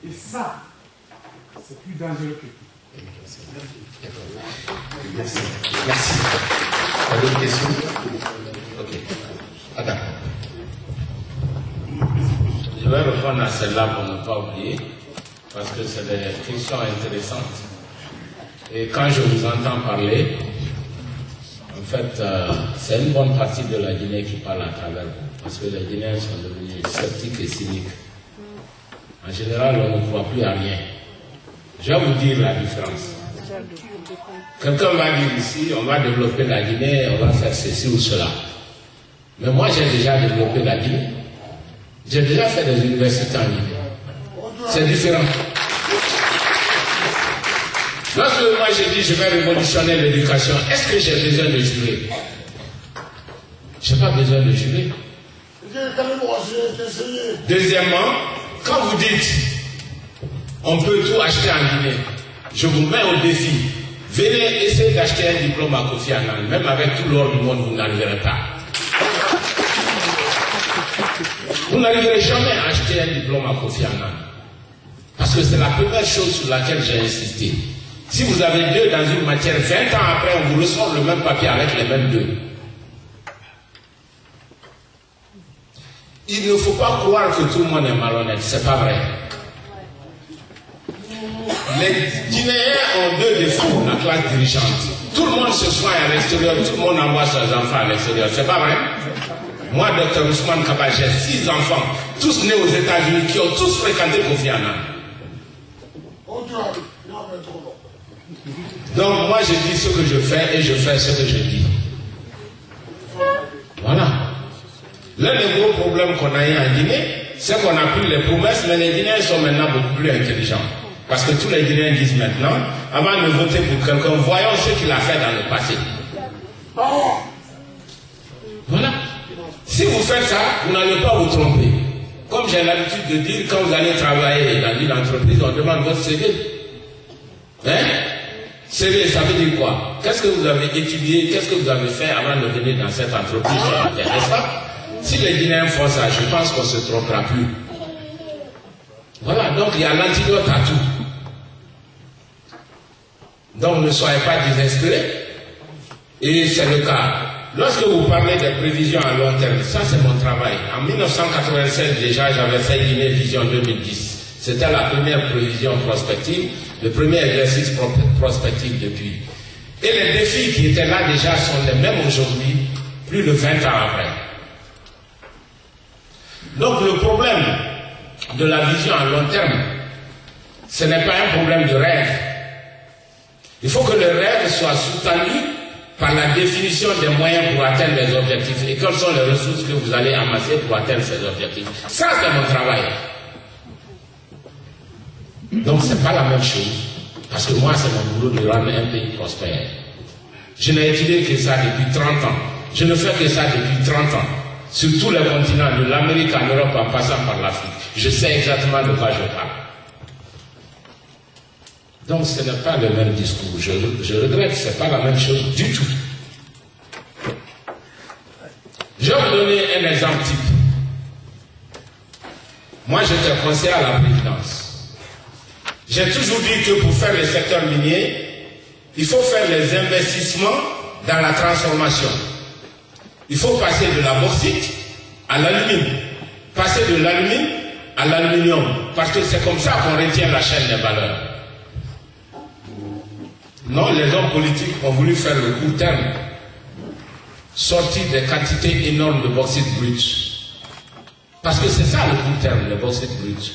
Et ça, c'est plus dangereux que tout. Merci. Merci. Pas d'autres questions? Ok. Attends. Je vais répondre à celle-là pour ne pas oublier, parce que c'est des questions intéressantes. Et quand je vous entends parler, en fait, c'est une bonne partie de la Guinée qui parle à travers vous, parce que les Guinéens sont devenus sceptiques et cyniques. En général, on ne croit plus à rien. Je vais vous dire la différence. Quelqu'un va dire ici, on va développer la Guinée, on va faire ceci ou cela. Mais moi, j'ai déjà développé la Guinée. J'ai déjà fait des universités en Guinée. C'est différent. Lorsque moi j'ai dit je vais révolutionner l'éducation, est-ce que j'ai besoin de jurer? Je n'ai pas besoin de jurer. Deuxièmement, quand vous dites on peut tout acheter en Guinée, je vous mets au défi. Venez essayer d'acheter un diplôme à Kofi Annan. Même avec tout l'or du monde, vous n'arriverez pas. Vous n'arriverez jamais à acheter un diplôme à Kofi Annan. Parce que c'est la première chose sur laquelle j'ai insisté. Si vous avez deux dans une matière, 20 ans après, on vous ressort le même papier avec les mêmes deux. Il ne faut pas croire que tout le monde est malhonnête. C'est pas vrai. Les Guinéens ont deux défauts, la classe dirigeante. Tout le monde se soigne à l'extérieur, tout le monde envoie ses enfants à l'extérieur. C'est pas vrai? Moi, Dr Ousmane Kaba, j'ai 6 enfants, tous nés aux États-Unis, qui ont tous fréquenté Kofi Annan. Donc, moi, je dis ce que je fais et je fais ce que je dis. Voilà. L'un des gros problèmes qu'on a eu en Guinée, c'est qu'on a pris les promesses, mais les Guinéens sont maintenant beaucoup plus intelligents. Parce que tous les Guinéens disent maintenant, avant de voter pour quelqu'un, voyons ce qu'il a fait dans le passé. Voilà. Si vous faites ça, vous n'allez pas vous tromper. Comme j'ai l'habitude de dire, quand vous allez travailler dans une entreprise, on demande votre CV. Hein? CV, ça veut dire quoi? Qu'est-ce que vous avez étudié? Qu'est-ce que vous avez fait avant de venir dans cette entreprise? Ça m'intéresse pas. Si les Guinéens font ça, je pense qu'on ne se trompera plus. Voilà, donc il y a l'antidote à tout. Donc ne soyez pas désespérés. Et c'est le cas. Lorsque vous parlez des prévisions à long terme, ça c'est mon travail. En 1996 déjà, j'avais fait Guinée Vision 2010. C'était la première prévision prospective, le premier exercice prospectif depuis. Et les défis qui étaient là déjà sont les mêmes aujourd'hui, plus de 20 ans après. Donc le problème de la vision à long terme, ce n'est pas un problème de rêve. Il faut que le rêve soit soutenu par la définition des moyens pour atteindre les objectifs et quelles sont les ressources que vous allez amasser pour atteindre ces objectifs. Ça, c'est mon travail. Donc, ce n'est pas la même chose. Parce que moi, c'est mon boulot de rendre un pays prospère. Je n'ai étudié que ça depuis 30 ans. Je ne fais que ça depuis 30 ans. Sur tous les continents, de l'Amérique en Europe en passant par l'Afrique. Je sais exactement de quoi je parle. Donc ce n'est pas le même discours. Je regrette, ce n'est pas la même chose du tout. Je vais vous donner un exemple type. Moi, j'étais conseiller à la présidence. J'ai toujours dit que pour faire le secteur minier, il faut faire les investissements dans la transformation. Il faut passer de la bauxite à l'alumine. Passer de l'alumine à l'aluminium. Parce que c'est comme ça qu'on retient la chaîne des valeurs. Non, les hommes politiques ont voulu faire le court terme. Sortir des quantités énormes de bauxite brut. Parce que c'est ça le court terme, le bauxite brut.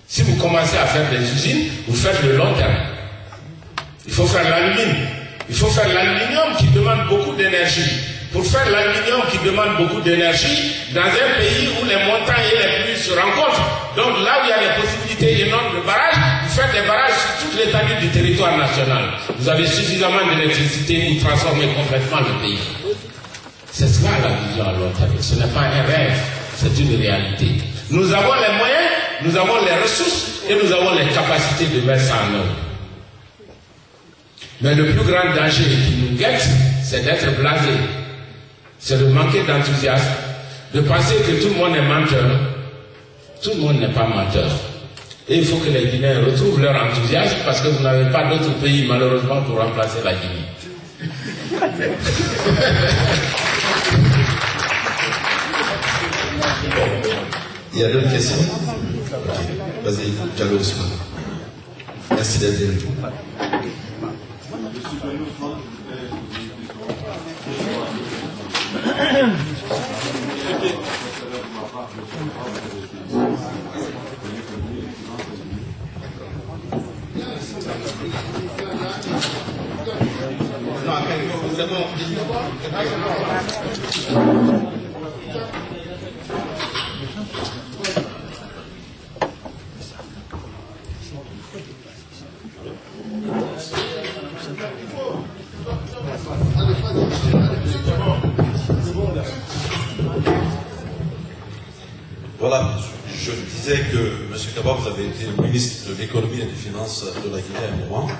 Si vous commencez à faire des usines, vous faites le long terme. Il faut faire l'alumine. Il faut faire l'aluminium qui demande beaucoup d'énergie. Pour faire l'aluminium qui demande beaucoup d'énergie, dans un pays où les montagnes et les pluies se rencontrent, donc là où il y a des possibilités énormes de barrages, vous faites des barrages sur toute l'étendue du territoire national. Vous avez suffisamment d'électricité pour transformer complètement le pays. C'est cela la vision à long terme. Ce n'est pas un rêve, c'est une réalité. Nous avons les moyens, nous avons les ressources et nous avons les capacités de mettre ça en œuvre. Mais le plus grand danger qui nous guette, c'est d'être blasé. C'est de manquer d'enthousiasme, de penser que tout le monde est menteur. Tout le monde n'est pas menteur. Et il faut que les Guinéens retrouvent leur enthousiasme parce que vous n'avez pas d'autre pays malheureusement pour remplacer la Guinée. Il y a d'autres questions? Vas-y, Diallo Ousmane. Merci d'être venu. Voilà, je disais que, M. Kaba, vous avez été ministre de l'économie et des finances de la Guinée à un moment.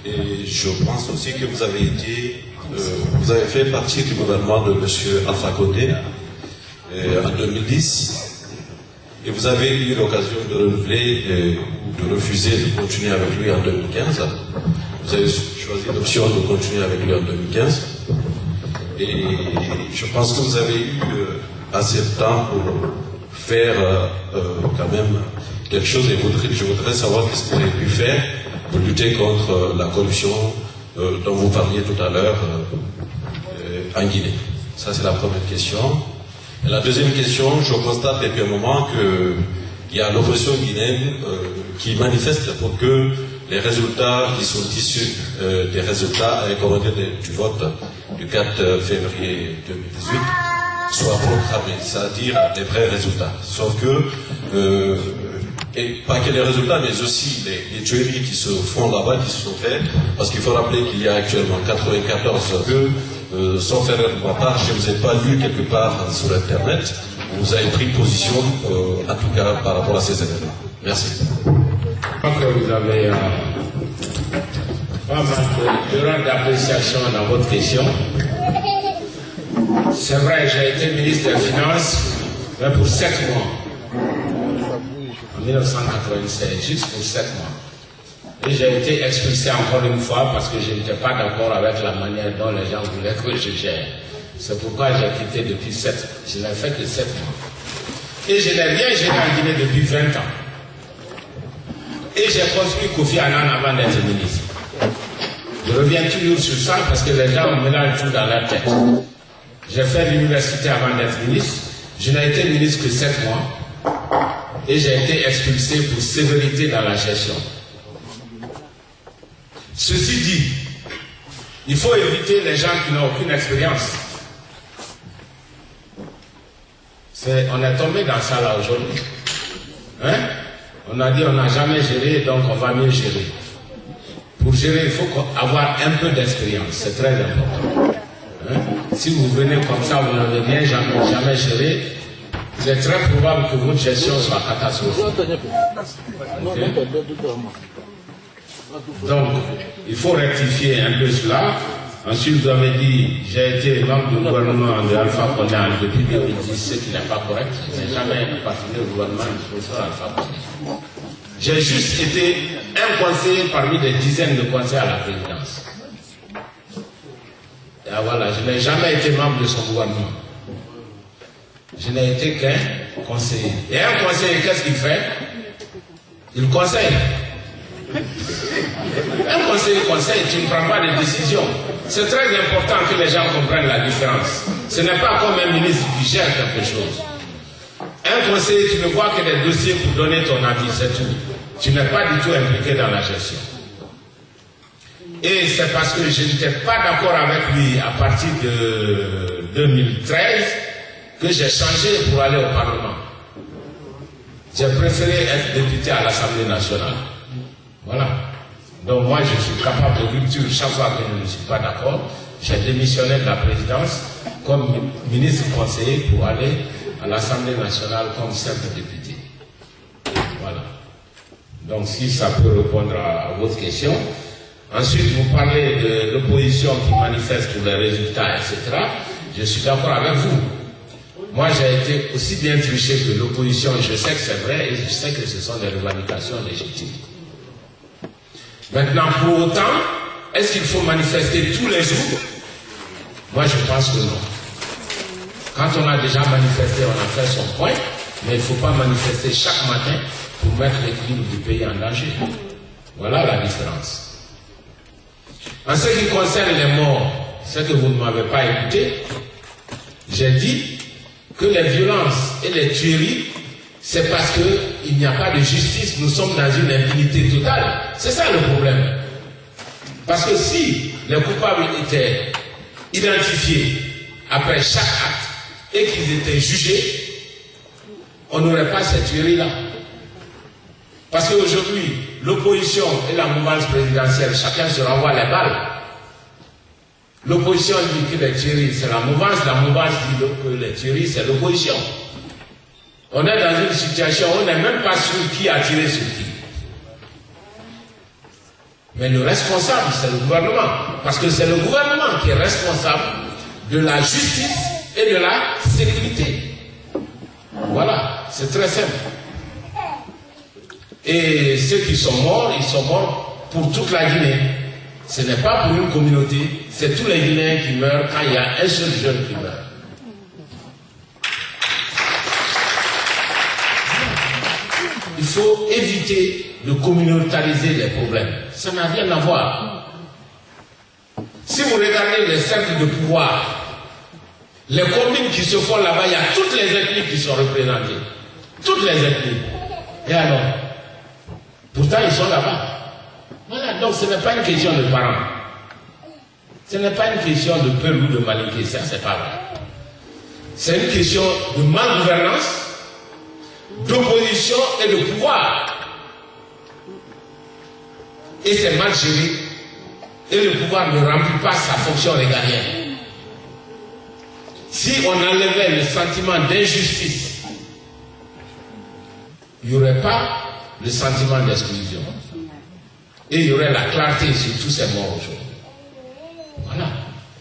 Et je pense aussi que vous avez été, vous avez fait partie du gouvernement de M. Alpha Condé en 2010. Et vous avez eu l'occasion de renouveler ou de refuser de continuer avec lui en 2015. Vous avez choisi l'option de continuer avec lui en 2015. Et je pense que vous avez eu assez de temps pour faire quand même quelque chose. Et je voudrais savoir qu'est-ce que vous avez pu faire pour lutter contre la corruption dont vous parliez tout à l'heure en Guinée. Ça, c'est la première question. Et la deuxième question, je constate depuis un moment qu'il y a l'opposition guinéenne qui manifeste pour que les résultats qui sont issus des résultats du vote du 4 février 2018 soient programmés, c'est-à-dire les vrais résultats. Sauf que, et pas que les résultats, mais aussi les tueries qui se font là-bas, qui se sont faites, parce qu'il faut rappeler qu'il y a actuellement 94 sans faire de ma part, je ne vous ai pas lu quelque part sur Internet, vous avez pris position, en tout cas par rapport à ces événements. Merci. Je crois que vous avez pas mal de rangs d'appréciation dans votre question. C'est vrai, j'ai été ministre des Finances mais pour 7 mois. En 1996, juste pour 7 mois. Et j'ai été expulsé encore une fois parce que je n'étais pas d'accord avec la manière dont les gens voulaient que je gère. C'est pourquoi j'ai quitté depuis 7 mois. Je n'ai fait que 7 mois. Et je n'ai rien géré en Guinée depuis 20 ans. Et j'ai construit Kofi Annan avant d'être ministre. Je reviens toujours sur ça parce que les gens me mélangent tout dans leur tête. J'ai fait l'université avant d'être ministre. Je n'ai été ministre que 7 mois. Et j'ai été expulsé pour sévérité dans la gestion. Ceci dit, il faut éviter les gens qui n'ont aucune expérience. On est tombé dans ça là aujourd'hui. Hein? On a dit on n'a jamais géré, donc on va mieux gérer. Pour gérer, il faut avoir un peu d'expérience. C'est très important. Hein? Si vous venez comme ça, vous n'avez bien jamais géré, c'est très probable que votre gestion soit catastrophique. Okay? Donc, il faut rectifier un peu cela. Ensuite, vous avez dit, j'ai été membre du gouvernement de Alpha Condé depuis 2010, ce qui n'est pas correct. Je n'ai jamais appartenu au gouvernement du professeur Alpha Condé. J'ai juste été un conseiller parmi des dizaines de conseillers à la présidence. Et voilà, je n'ai jamais été membre de son gouvernement. Je n'ai été qu'un conseiller. Et un conseiller, qu'est-ce qu'il fait? Il conseille. Un conseiller conseille, tu ne prends pas de décision. C'est très important que les gens comprennent la différence. Ce n'est pas comme un ministre qui gère quelque chose. Un conseiller, tu ne vois que des dossiers pour donner ton avis, c'est tout. Tu n'es pas du tout impliqué dans la gestion. Et c'est parce que je n'étais pas d'accord avec lui à partir de 2013 que j'ai changé pour aller au Parlement. J'ai préféré être député à l'Assemblée nationale. Voilà. Donc moi, je suis capable de rupture chaque fois que je ne suis pas d'accord. J'ai démissionné de la présidence comme ministre conseiller pour aller à l'Assemblée nationale comme simple député. Voilà. Donc si ça peut répondre à votre question. Ensuite, vous parlez de l'opposition qui manifeste pour les résultats, etc. Je suis d'accord avec vous. Moi, j'ai été aussi bien triché que l'opposition, je sais que c'est vrai, et je sais que ce sont des revendications légitimes. Maintenant, pour autant, est-ce qu'il faut manifester tous les jours? Moi, je pense que non. Quand on a déjà manifesté, on a fait son point, mais il ne faut pas manifester chaque matin pour mettre l'équilibre du pays en danger. Voilà la différence. En ce qui concerne les morts, ce que vous ne m'avez pas écouté, j'ai dit que les violences et les tueries, c'est parce qu'il n'y a pas de justice, nous sommes dans une impunité totale. C'est ça le problème. Parce que si les coupables étaient identifiés après chaque acte et qu'ils étaient jugés, on n'aurait pas cette tuerie-là. Parce qu'aujourd'hui, l'opposition et la mouvance présidentielle, chacun se renvoie les balles. L'opposition dit que les tueries, c'est la mouvance dit que les tueries, c'est l'opposition. On est dans une situation où on n'est même pas sûr qui a tiré sur qui. Mais le responsable, c'est le gouvernement. Parce que c'est le gouvernement qui est responsable de la justice et de la sécurité. Voilà, c'est très simple. Et ceux qui sont morts, ils sont morts pour toute la Guinée. Ce n'est pas pour une communauté, c'est tous les Guinéens qui meurent quand il y a un seul jeune qui meurt. Il faut éviter de communautariser les problèmes. Ça n'a rien à voir. Si vous regardez les cercles de pouvoir, les communes qui se font là-bas, il y a toutes les ethnies qui sont représentées. Toutes les ethnies. Et alors? Pourtant, ils sont là-bas. Voilà, donc ce n'est pas une question de parents. Ce n'est pas une question de peur ou de malinquer, ça c'est pas vrai. C'est une question de malgouvernance, d'opposition et de pouvoir. Et c'est mal géré. Et le pouvoir ne remplit pas sa fonction régalienne. Si on enlevait le sentiment d'injustice, il n'y aurait pas le sentiment d'exclusion. Et il y aurait la clarté sur tous ces morts aujourd'hui. Voilà.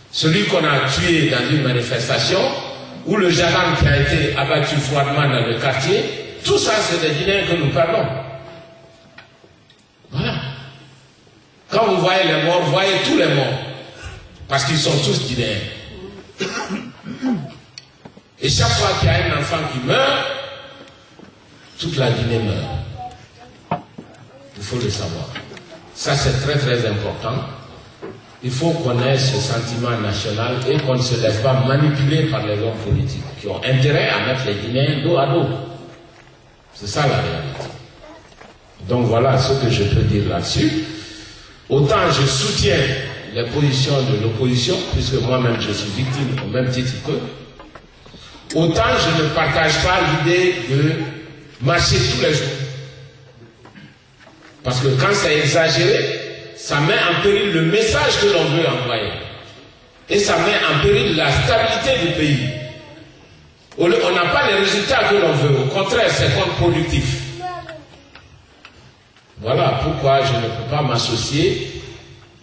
Celui qu'on a tué dans une manifestation, ou le gendarme qui a été abattu froidement dans le quartier, tout ça c'est des Guinéens que nous parlons. Voilà. Quand vous voyez les morts, vous voyez tous les morts. Parce qu'ils sont tous Guinéens. Et chaque fois qu'il y a un enfant qui meurt, toute la Guinée meurt. Il faut le savoir. Ça, c'est très très important. Il faut qu'on ait ce sentiment national et qu'on ne se laisse pas manipuler par les hommes politiques qui ont intérêt à mettre les Guinéens dos à dos. C'est ça la réalité. Donc voilà ce que je peux dire là-dessus. Autant je soutiens les positions de l'opposition, puisque moi-même je suis victime au même titre qu'eux, autant je ne partage pas l'idée de marcher tous les jours. Parce que quand c'est exagéré, ça met en péril le message que l'on veut envoyer. Et ça met en péril la stabilité du pays. On n'a pas les résultats que l'on veut. Au contraire, c'est contre-productif. Voilà pourquoi je ne peux pas m'associer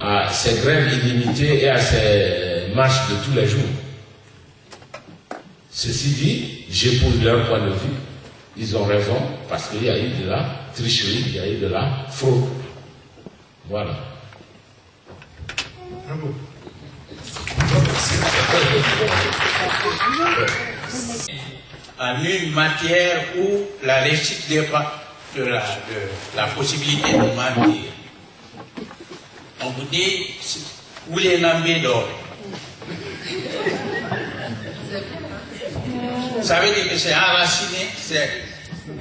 à ces grèves illimitées et à ces marches de tous les jours. Ceci dit, j'épouse leur point de vue. Ils ont raison parce qu'il y a eu de la tricherie, il y a eu de la fraude. Voilà. Bravo. En une matière où la réussite dépend de la possibilité de mentir. On vous dit où les nambés d'or. Ça veut dire que c'est enraciné, c'est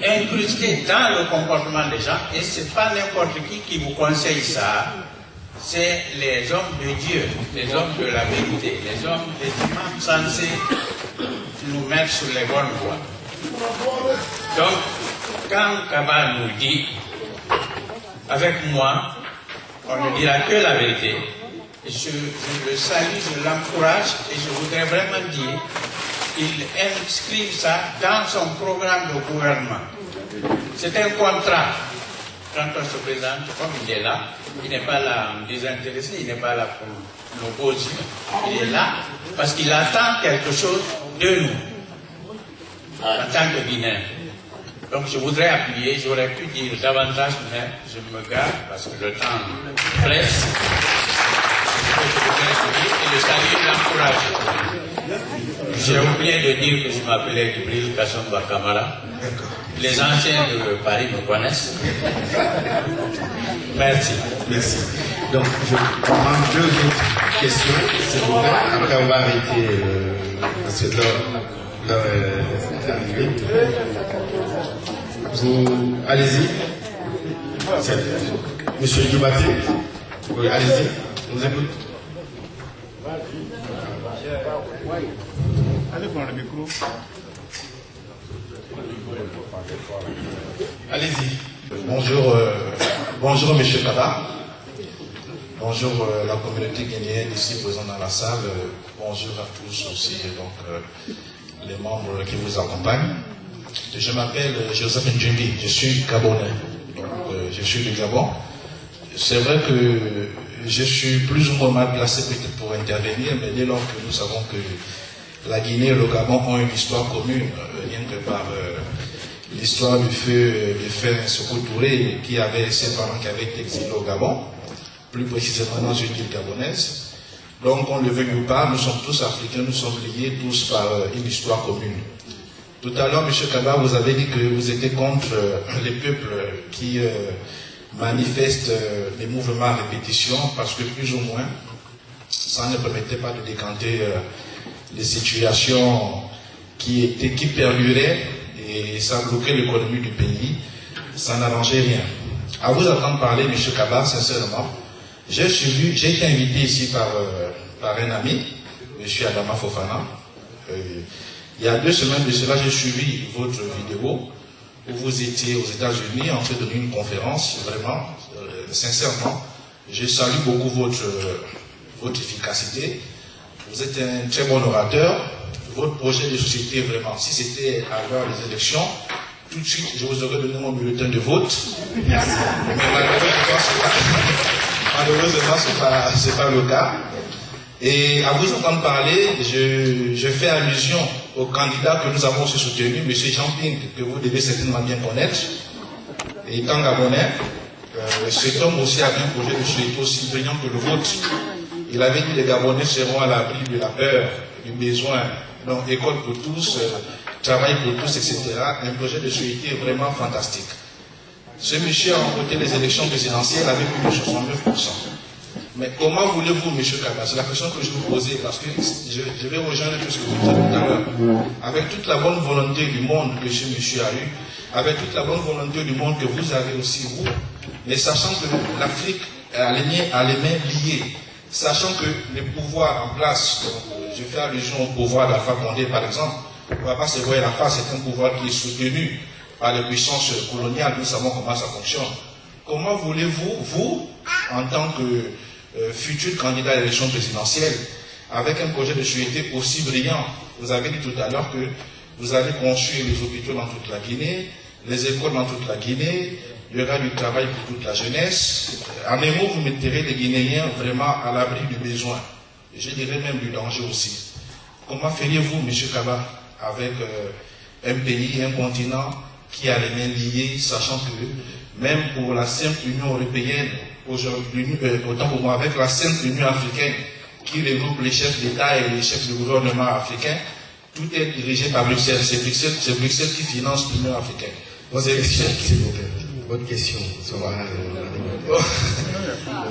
incrusté dans le comportement des gens et c'est pas n'importe qui vous conseille ça. C'est les hommes de Dieu, les hommes de la vérité, les hommes des imams censés nous mettre sur les bonnes voies. Donc, quand Kaba nous dit, avec moi, on ne dira que la vérité, je le salue, je l'encourage et je voudrais vraiment dire qu'il inscrive ça dans son programme de gouvernement. C'est un contrat. Quand on se présente, comme il est là, il n'est pas là en désintéressé, il n'est pas là pour l'opposition. Il est là parce qu'il attend quelque chose de nous. en tant que Guinéen. Donc je voudrais appuyer, j'aurais pu dire davantage, mais je me garde parce que le temps presse. Et le salut l'encourage. J'ai oublié de dire que je m'appelais Djibril Kassamba Kamara. Les anciens de Paris me connaissent. Merci. Merci. Donc, je prends deux autres questions, s'il vous plaît. Après, on va arrêter parce que l'heure est arrivée. Vous, allez-y. Monsieur Diobaté, oui, allez-y. On vous écoute. Allez prendre le micro. Allez-y. Bonjour Monsieur Kaba. Bonjour la communauté guinéenne ici présente dans la salle. Bonjour à tous aussi, les membres qui vous accompagnent. Je m'appelle Joseph Ndjungi, je suis Gabonais. Donc, je suis du Gabon. C'est vrai que je suis plus ou moins mal placé peut-être pour intervenir, mais dès lors que nous savons que la Guinée et le Gabon ont une histoire commune, rien que par l'histoire du feu Sékou Touré, qui avait ses parents qui avaient été exilés au Gabon, plus précisément dans une île gabonaise. Donc, on le veut ou pas, nous sommes tous africains, nous sommes liés tous par une histoire commune. Tout à l'heure, M. Kaba, vous avez dit que vous étiez contre les peuples qui manifestent les mouvements à répétition, parce que plus ou moins, ça ne permettait pas de décanter les situations qui perduraient, et ça bloquait l'économie du pays, ça n'arrangeait rien. À vous entendre parler, M. Kaba, sincèrement, j'ai été invité ici par un ami, M. Adama Fofana. Il y a 2 semaines de cela, j'ai suivi votre vidéo où vous étiez aux États-Unis en train de donner une conférence. Vraiment, sincèrement, je salue beaucoup votre efficacité. Vous êtes un très bon orateur. Votre projet de société, vraiment, si c'était à l'heure des élections, tout de suite, je vous aurais donné mon bulletin de vote. Merci. Mais malheureusement, ce n'est pas le cas. Et à vous entendre parler, je fais allusion au candidat que nous avons aussi soutenu, M. Jean Ping, que vous devez certainement bien connaître. Et étant gabonais, cet homme aussi avait un projet de société aussi brillant que le vôtre. Il avait dit que les Gabonais seront à l'abri de la peur, du besoin. Donc, école pour tous, travail pour tous, etc. Un projet de société vraiment fantastique. Ce monsieur a remporté les élections présidentielles avec plus de 69%. Mais comment voulez-vous, M. Kaba? C'est la question que je vous posais, parce que je vais rejoindre tout ce que vous dites tout à l'heure. Avec toute la bonne volonté du monde que ce monsieur a eu, avec toute la bonne volonté du monde que vous avez aussi, vous, mais sachant que l'Afrique a les mains liées, sachant que les pouvoirs en place, je fais allusion au pouvoir d'Alpha Condé par exemple, Papa Ségoé Lafa, c'est un pouvoir qui est soutenu par les puissances coloniales, nous savons comment ça fonctionne. Comment voulez-vous, vous, en tant que futur candidat à l'élection présidentielle, avec un projet de société aussi brillant, vous avez dit tout à l'heure que vous allez construire les hôpitaux dans toute la Guinée, les écoles dans toute la Guinée, il y aura du travail pour toute la jeunesse. En un mot, vous mettrez les Guinéens vraiment à l'abri du besoin. Et je dirais même du danger aussi. Comment feriez-vous, M. Kaba, avec un pays, un continent qui a les mains liées, sachant que même pour la simple Union européenne, aujourd'hui, autant pour moi, avec la simple Union africaine, qui regroupe les chefs d'État et les chefs de gouvernement africains, tout est dirigé par Bruxelles. C'est Bruxelles qui finance l'Union africaine. Votre question, s'il vous plaît. Votre question.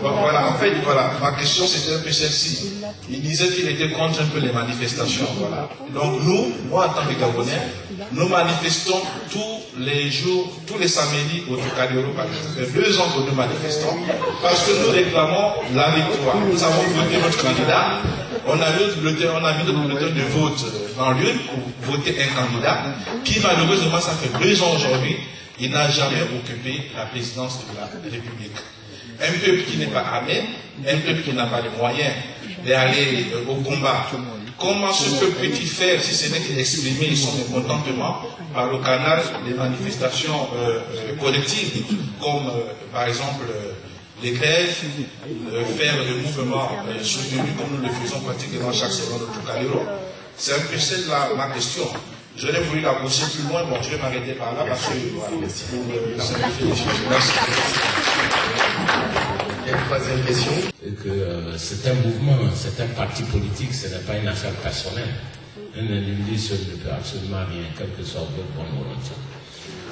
Voilà, en fait, voilà, ma question c'était un peu celle-ci. Il disait qu'il était contre un peu les manifestations. Voilà. Donc nous, moi en tant que Gabonais, nous manifestons tous les jours, tous les samedis au Trocadéro, par exemple. Ça fait 2 ans que nous manifestons parce que nous réclamons la victoire. Nous avons voté notre candidat. On a mis notre bulletin de vote dans l'urne pour voter un candidat qui malheureusement, ça fait 2 ans aujourd'hui, il n'a jamais occupé la présidence de la République. Un peuple qui n'est pas armé, un peuple qui n'a pas les moyens d'aller au combat. Comment ce peuple peut-il faire si ce n'est qu'exprimer son mécontentement par le canal des manifestations collectives, comme par exemple les grèves, faire des mouvements soutenus comme nous le faisons pratiquement chaque semaine au Trocadéro? C'est un peu celle-là ma question. J'aurais voulu la pousser plus loin, bon, je vais m'arrêter par là parce que, voilà, merci. Il y a une troisième question. Et que c'est un mouvement, c'est un parti politique, ce n'est pas une affaire personnelle. Un individu seul ne peut absolument rien, quel que soit votre bonne volonté.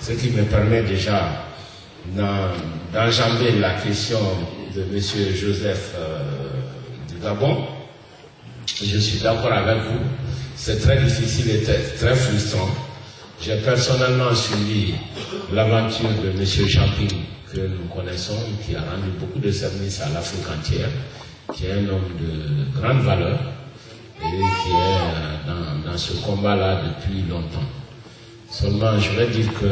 Ce qui me permet déjà d'enjamber la question de M. Joseph du Gabon. Je suis d'accord avec vous. C'est très difficile et très frustrant. J'ai personnellement suivi l'aventure de M. Champing, que nous connaissons, qui a rendu beaucoup de services à l'Afrique entière, qui est un homme de grande valeur et qui est dans ce combat-là depuis longtemps. Seulement, je vais dire que